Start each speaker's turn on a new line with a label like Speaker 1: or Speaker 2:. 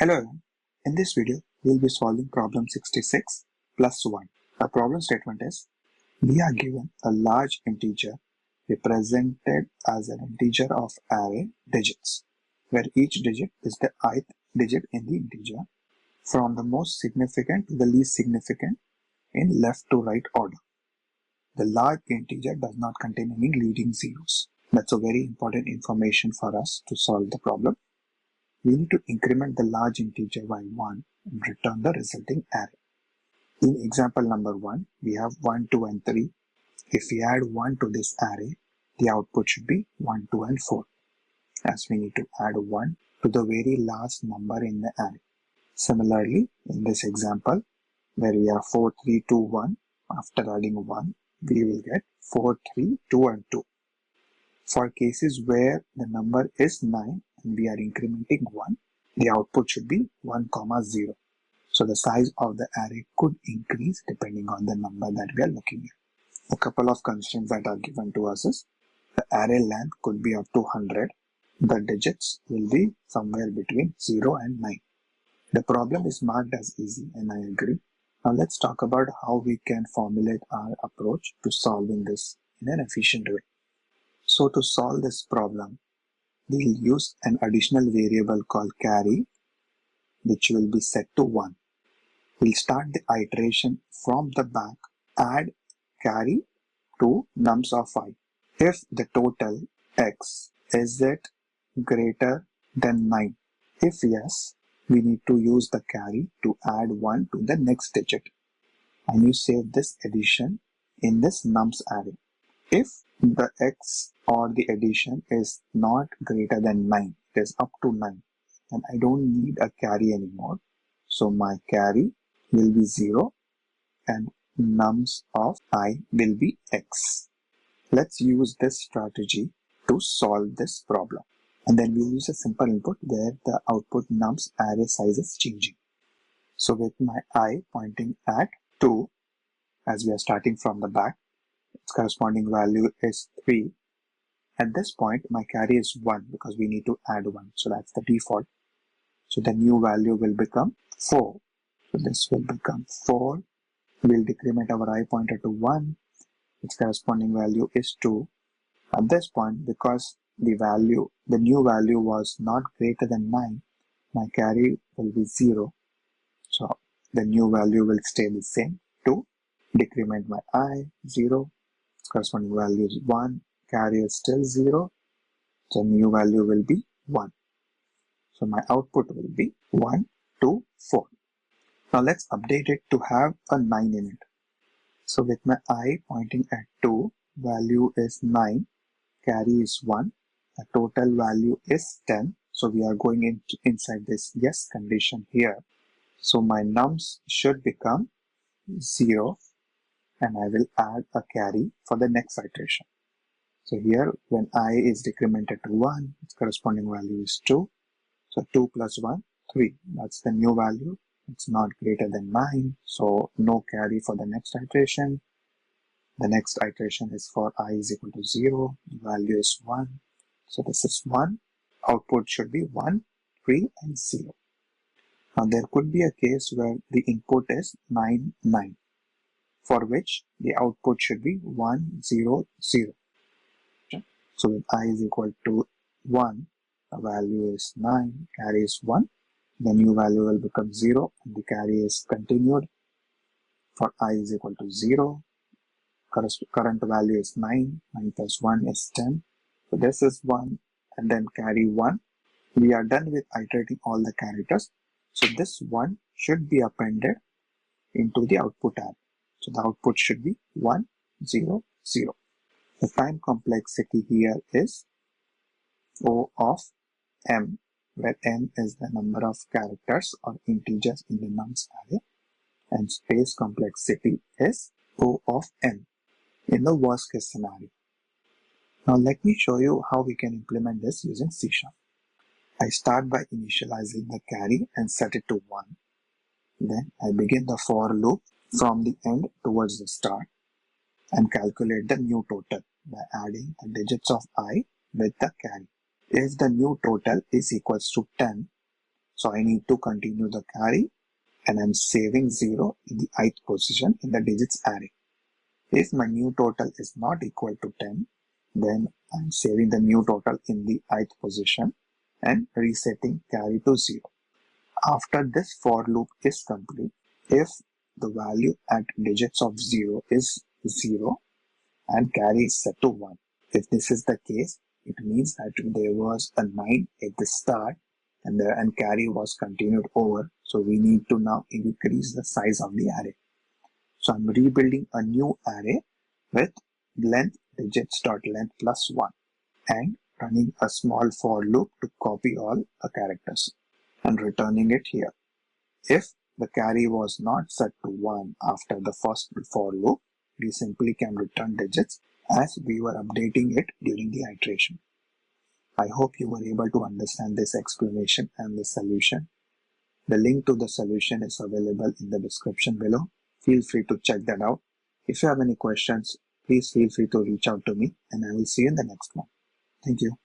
Speaker 1: Hello everyone. In this video, we will be solving problem 66 plus 1. The problem statement is, we are given a large integer represented as an integer of array digits, where each digit is the ith digit in the integer, from the most significant to the least significant in left to right order. The large integer does not contain any leading zeros. That's a very important information for us to solve the problem. We need to increment the large integer by 1 and return the resulting array. In example number 1, we have 1, 2 and 3. If we add 1 to this array, the output should be 1, 2 and 4, as we need to add 1 to the very last number in the array. Similarly, in this example, where we have 4, 3, 2, 1, after adding 1, we will get 4, 3, 2 and 2. For cases where the number is 9 and we are incrementing 1, the output should be 1, 0. So the size of the array could increase depending on the number that we are looking at. A couple of constraints that are given to us is the array length could be up to 100. The digits will be somewhere between 0 and 9. The problem is marked as easy, and I agree. Now let's talk about how we can formulate our approach to solving this in an efficient way. So to solve this problem, we'll use an additional variable called carry, which will be set to 1. We'll start the iteration from the back, add carry to nums of I. If the total x is it greater than 9, if yes, we need to use the carry to add 1 to the next digit. And you save this addition in this nums array. If the x or the addition is not greater than 9, it is up to 9, and I don't need a carry anymore. So my carry will be 0 and nums of I will be x. Let's use this strategy to solve this problem. And then we use a simple input where the output nums array size is changing. So with my I pointing at 2, as we are starting from the back, its corresponding value is 3. At this point, my carry is 1 because we need to add 1. So that's the default. So the new value will become 4. So this will become 4. We'll decrement our I pointer to 1. Its corresponding value is 2. At this point, because the new value was not greater than 9, my carry will be 0. So the new value will stay the same, 2. Decrement my I, 0. Its corresponding value is 1. Carry is still 0. So new value will be 1. So my output will be 1, 2, 4. Now let's update it to have a 9 in it. So with my I pointing at 2, value is 9, carry is 1, the total value is 10. So we are going inside this yes condition here. So my nums should become 0, and I will add a carry for the next iteration. So here, when I is decremented to 1, its corresponding value is 2. So 2 plus 1, 3. That's the new value. It's not greater than 9. So no carry for the next iteration. The next iteration is for I is equal to 0. The value is 1. So this is 1. Output should be 1, 3 and 0. Now there could be a case where the input is 9, 9, for which the output should be 1, 0, 0. So with I is equal to 1, the value is 9, carry is 1. The new value will become 0 and the carry is continued. For I is equal to 0, current value is 9, 9 plus 1 is 10. So this is 1 and then carry 1. We are done with iterating all the characters. So this 1 should be appended into the output array. So the output should be 1, 0, 0. The time complexity here is O of m, where m is the number of characters or integers in the nums array, and space complexity is O of n in the worst case scenario. Now let me show you how we can implement this using C#. I start by initializing the carry and set it to 1. Then I begin the for loop from the end towards the start and calculate the new total by adding the digits of I with the carry. If the new total is equals to 10, So I need to continue the carry, and I'm saving 0 in the ith position in the digits array. If my new total is not equal to 10, then I'm saving the new total in the ith position and resetting carry to 0. After this for loop is complete, if the value at digits of 0 is 0 and carry is set to 1. If this is the case, it means that there was a 9 at the start and carry was continued over. So we need to now increase the size of the array. So I'm rebuilding a new array with length digits.length plus 1 and running a small for loop to copy all the characters and returning it here. If the carry was not set to 1 after the first for loop, we simply can return digits as we were updating it during the iteration. I hope you were able to understand this explanation and the solution. The link to the solution is available in the description below. Feel free to check that out. If you have any questions, please feel free to reach out to me and I will see you in the next one. Thank you.